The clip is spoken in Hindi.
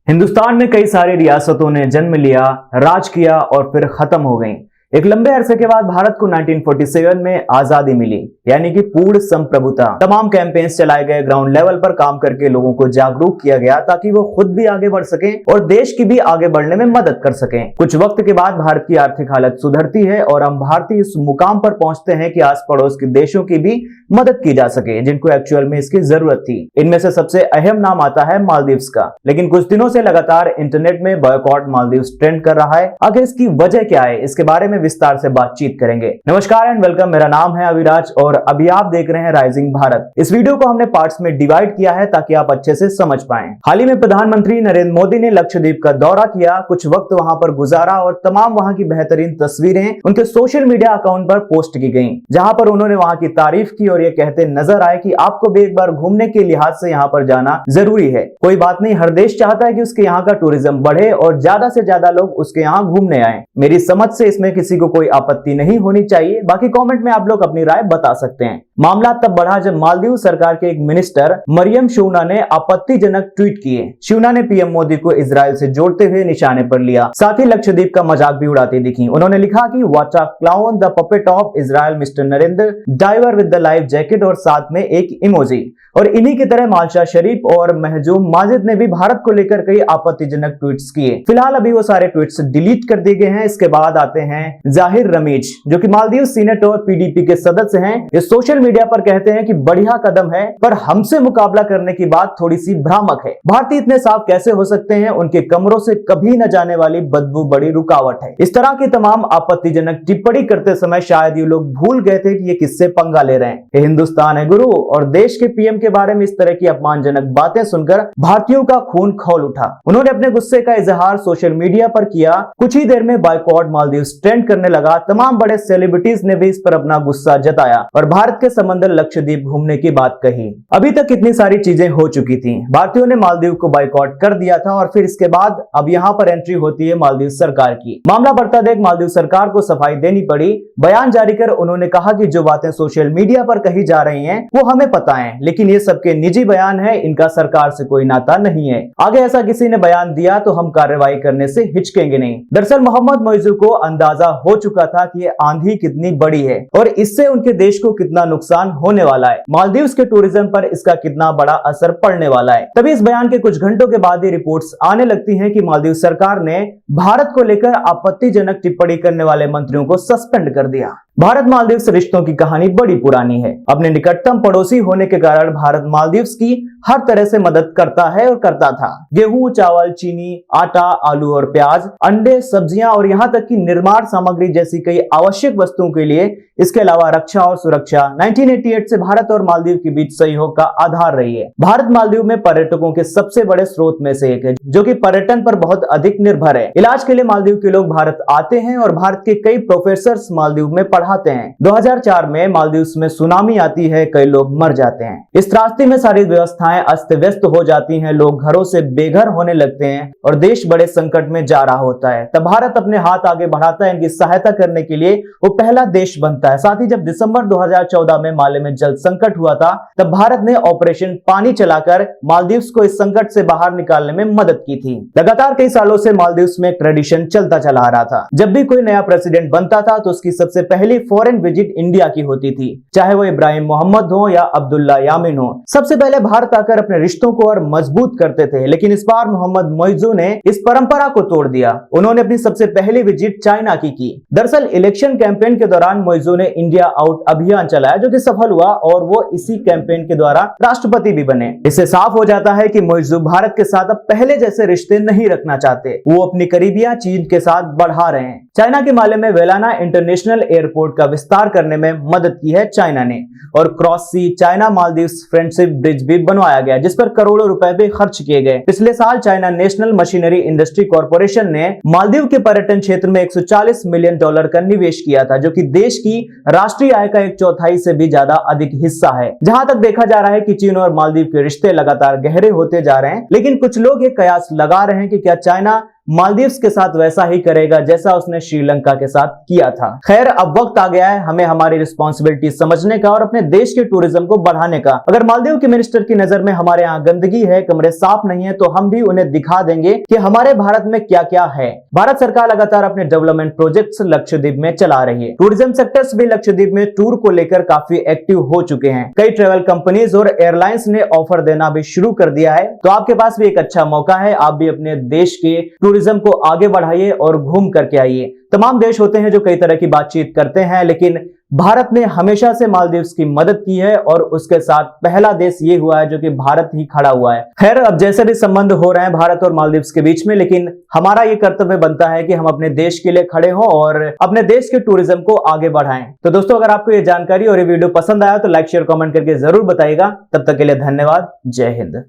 हिंदुस्तान में कई सारी रियासतों ने जन्म लिया, राज किया और फिर खत्म हो गईं। एक लंबे अरसे के बाद भारत को 1947 में आजादी मिली, यानी कि पूर्ण संप्रभुता। तमाम कैंपेन्स चलाए गए, ग्राउंड लेवल पर काम करके लोगों को जागरूक किया गया ताकि वो खुद भी आगे बढ़ सकें और देश की भी आगे बढ़ने में मदद कर सकें। कुछ वक्त के बाद भारत की आर्थिक हालत सुधरती है और हम भारतीय इस मुकाम पर पहुंचते हैं कि आस पड़ोस के देशों की भी मदद की जा सके, जिनको एक्चुअल में इसकी जरूरत थी। इनमें से सबसे अहम नाम आता है मालदीव्स का। लेकिन कुछ दिनों से लगातार इंटरनेट में बॉयकॉट मालदीव्स ट्रेंड कर रहा है। आखिर इसकी वजह क्या है, इसके बारे में विस्तार से बातचीत करेंगे। नमस्कार एंड वेलकम, मेरा नाम है अविराज और अभी आप देख रहे हैं राइजिंग भारत। इस वीडियो को हमने पार्ट्स में डिवाइड किया है ताकि आप अच्छे से समझ पाएं। हाल ही में प्रधानमंत्री नरेंद्र मोदी ने लक्षद्वीप का दौरा किया, कुछ वक्त वहां पर गुजारा और तमाम वहां की बेहतरीन तस्वीरें उनके सोशल मीडिया अकाउंट पर पोस्ट की गई, जहां पर उन्होंने वहां की तारीफ की और ये कहते नजर आए कि आपको भी एक बार घूमने के लिहाज से यहाँ पर जाना जरूरी है। कोई बात नहीं, हर देश चाहता है कि उसके यहाँ का टूरिज्म बढ़े और ज्यादा से ज्यादा लोग उसके यहाँ घूमने आए। मेरी समझ से इसमें किसी को कोई आपत्ति नहीं होनी चाहिए। बाकी कमेंट में आप लोग अपनी राय बता सकते हैं। मामला तब बढ़ा जब मालदीव सरकार के एक मिनिस्टर मरियम शूना ने आपत्तिजनक ट्वीट किए। शूना ने पीएम मोदी को इजराइल से जोड़ते हुए निशाने पर लिया, साथ ही लक्षद्वीप का मजाक भी उड़ाती दिखी। उन्होंने लिखा कि what a clown the puppet of Israel mister Narendra, diver with the life jacket और साथ में एक इमोजी। और इन्हीं की तरह मालशा शरीफ और महजूम माजिद ने भी भारत को लेकर कई आपत्तिजनक ट्वीट्स किए। फिलहाल अभी वो सारे ट्वीट्स डिलीट कर दिए गए हैं। इसके बाद आते हैं जाहिर रमीज, जो कि मालदीव सीनेट और पीडीपी के सदस्य हैं। ये सोशल मीडिया पर कहते हैं कि बढ़िया कदम है, पर हमसे मुकाबला करने की बात थोड़ी सी भ्रामक है। भारतीय इतने साफ कैसे हो सकते हैं, उनके कमरों से कभी न जाने वाली बदबू बड़ी रुकावट है। इस तरह की तमाम आपत्तिजनक टिप्पणी करते समय शायद ये लोग भूल गए थे कि ये किससे पंगा ले रहे हैं। ये हिंदुस्तान है गुरु, और देश के पीएम के बारे में इस तरह की अपमानजनक बातें सुनकर भारतीयों का खून खौल उठा। उन्होंने अपने गुस्से का इजहार सोशल मीडिया पर किया। कुछ ही देर में बॉयकॉट मालदीव्स ट्रेंड करने लगा। तमाम बड़े सेलिब्रिटीज ने भी इस पर अपना गुस्सा जताया और भारत के समंदर लक्षद्वीप घूमने की बात कही। अभी तक कितनी सारी चीजें हो चुकी थी। भारतीयों ने मालदीव को बॉयकॉट कर दिया था और फिर इसके बाद अब यहाँ पर एंट्री होती है मालदीव सरकार की। मामला बढ़ता देख मालदीव सरकार को सफाई देनी पड़ी। बयान जारी कर उन्होंने कहा कि जो बातें सोशल मीडिया पर कही जा रही हैं वो हमें पता है, लेकिन ये सबके निजी बयान है, इनका सरकार से कोई नाता नहीं है। आगे ऐसा किसी ने बयान दिया तो हम कार्रवाई करने से हिचकेंगे नहीं। दरअसल मोहम्मद मोइजू को अंदाजा हो चुका था कि ये आंधी कितनी बड़ी है और इससे उनके देश को कितना नुकसान होने वाला है, मालदीव्स के टूरिज्म पर इसका कितना बड़ा असर पड़ने वाला है। तभी इस बयान के कुछ घंटों के बाद ही रिपोर्ट्स आने लगती हैं कि मालदीव सरकार ने भारत को लेकर आपत्तिजनक टिप्पणी करने वाले मंत्रियों को सस्पेंड कर दिया। भारत मालदीव्स रिश्तों की कहानी बड़ी पुरानी है। अपने निकटतम पड़ोसी होने के कारण भारत मालदीव्स की हर तरह से मदद करता है और करता था। गेहूं, चावल, चीनी, आटा, आलू और प्याज, अंडे, सब्जियां और यहाँ तक कि निर्माण सामग्री जैसी कई आवश्यक वस्तुओं के लिए, इसके अलावा रक्षा और सुरक्षा 1988 से भारत और मालदीव के बीच सहयोग का आधार रही है। भारत मालदीव में पर्यटकों के सबसे बड़े स्रोत में से एक है, जो कि पर्यटन पर बहुत अधिक निर्भर है। इलाज के लिए मालदीव के लोग भारत आते हैं और भारत के कई प्रोफेसर मालदीव में पढ़ाते हैं। 2004 में मालदीव्स में सुनामी आती है, कई लोग मर जाते हैं। इस त्रासदी में सारी व्यवस्थाएं अस्त व्यस्त हो जाती हैं, लोग घरों से बेघर होने लगते हैं और देश बड़े संकट में जा रहा होता है। तब भारत अपने हाथ आगे बढ़ाता है, इनकी सहायता करने के लिए वो पहला देश बनता है। साथ ही जब दिसंबर 2014 में माले में जल संकट हुआ था, तब भारत ने ऑपरेशन पानी चलाकर मालदीव्स को इस संकट से बाहर निकालने में मदद की थी। लगातार कई सालों से मालदीव्स में ट्रेडिशन चलता चला आ रहा था। जब भी कोई नया प्रेसिडेंट बनता था तो उसकी सबसे पहली फॉरेन विजिट इंडिया की होती थी, चाहे वो इब्राहिम मोहम्मद हो या अब्दुल्ला यामीन हो। सबसे पहले भारत आकर अपने रिश्तों को और मजबूत करते थे, लेकिन इस बार मोहम्मद मोइजू ने इस परंपरा को तोड़ दिया। उन्होंने अपनी सबसे पहली विजिट चाइना की। दरअसल इलेक्शन कैंपेन के दौरान मोइजू ने इंडिया आउट अभियान चलाया, जो कि सफल हुआ और वो इसी कैंपेन के द्वारा राष्ट्रपति भी बने। इससे साफ हो जाता है कि मोइजू भारत के साथ अब पहले जैसे रिश्ते नहीं रखना चाहते। वो अपनी करीबियां चीन के साथ बढ़ा रहे हैं। चाइना के माले में वेलाना इंटरनेशनल एयरपोर्ट का विस्तार करने में मदद की है चाइना ने, और क्रॉस सी चाइना मालदीव्स फ्रेंडशिप ब्रिज भी बनवाया गया, जिस पर करोड़ों रुपए भी खर्च किए गए। पिछले साल China national machinery industry corporation ने मालदीव के पर्यटन क्षेत्र में $140 मिलियन का निवेश किया था, जो कि देश की राष्ट्रीय आय का 1/4 से भी ज्यादा अधिक हिस्सा है। जहां तक देखा जा रहा है कि चीन और मालदीव के रिश्ते लगातार गहरे होते जा रहे हैं, लेकिन कुछ लोग ये कयास लगा रहे हैं कि क्या चाइना मालदीव्स के साथ वैसा ही करेगा जैसा उसने श्रीलंका के साथ किया था। खैर, अब वक्त आ गया है हमें हमारी रिस्पॉन्सिबिलिटी समझने का और अपने देश के टूरिज्म को बढ़ाने का। अगर मालदीव के मिनिस्टर की नजर में हमारे यहाँ गंदगी है, कमरे साफ नहीं है, तो हम भी उन्हें दिखा देंगे कि हमारे भारत में क्या क्या है। भारत सरकार लगातार अपने डेवलपमेंट प्रोजेक्ट्स लक्षद्वीप में चला रही है। टूरिज्म सेक्टर्स भी लक्षद्वीप में टूर को लेकर काफी एक्टिव हो चुके हैं। कई ट्रेवल कंपनीज और एयरलाइंस ने ऑफर देना भी शुरू कर दिया है। तो आपके पास भी एक अच्छा मौका है, आप भी अपने देश के टूरिज्म को आगे बढ़ाइए और घूम करके आइए। तमाम देश होते हैं जो कई तरह की बातचीत करते हैं, लेकिन भारत ने हमेशा से मालदीव्स की मदद की है और उसके साथ पहला देश ये हुआ है जो कि भारत ही खड़ा हुआ है। खैर, अब जैसे भी संबंध हो रहे हैं भारत और मालदीव्स के बीच में, लेकिन हमारा ये कर्तव्य बनता है कि हम अपने देश के लिए खड़े हों और अपने देश के टूरिज्म को आगे बढ़ाएं। तो दोस्तों, अगर आपको ये जानकारी और ये वीडियो पसंद आया तो लाइक शेयर कमेंट करके जरूर बताइएगा। तब तक के लिए धन्यवाद। जय हिंद।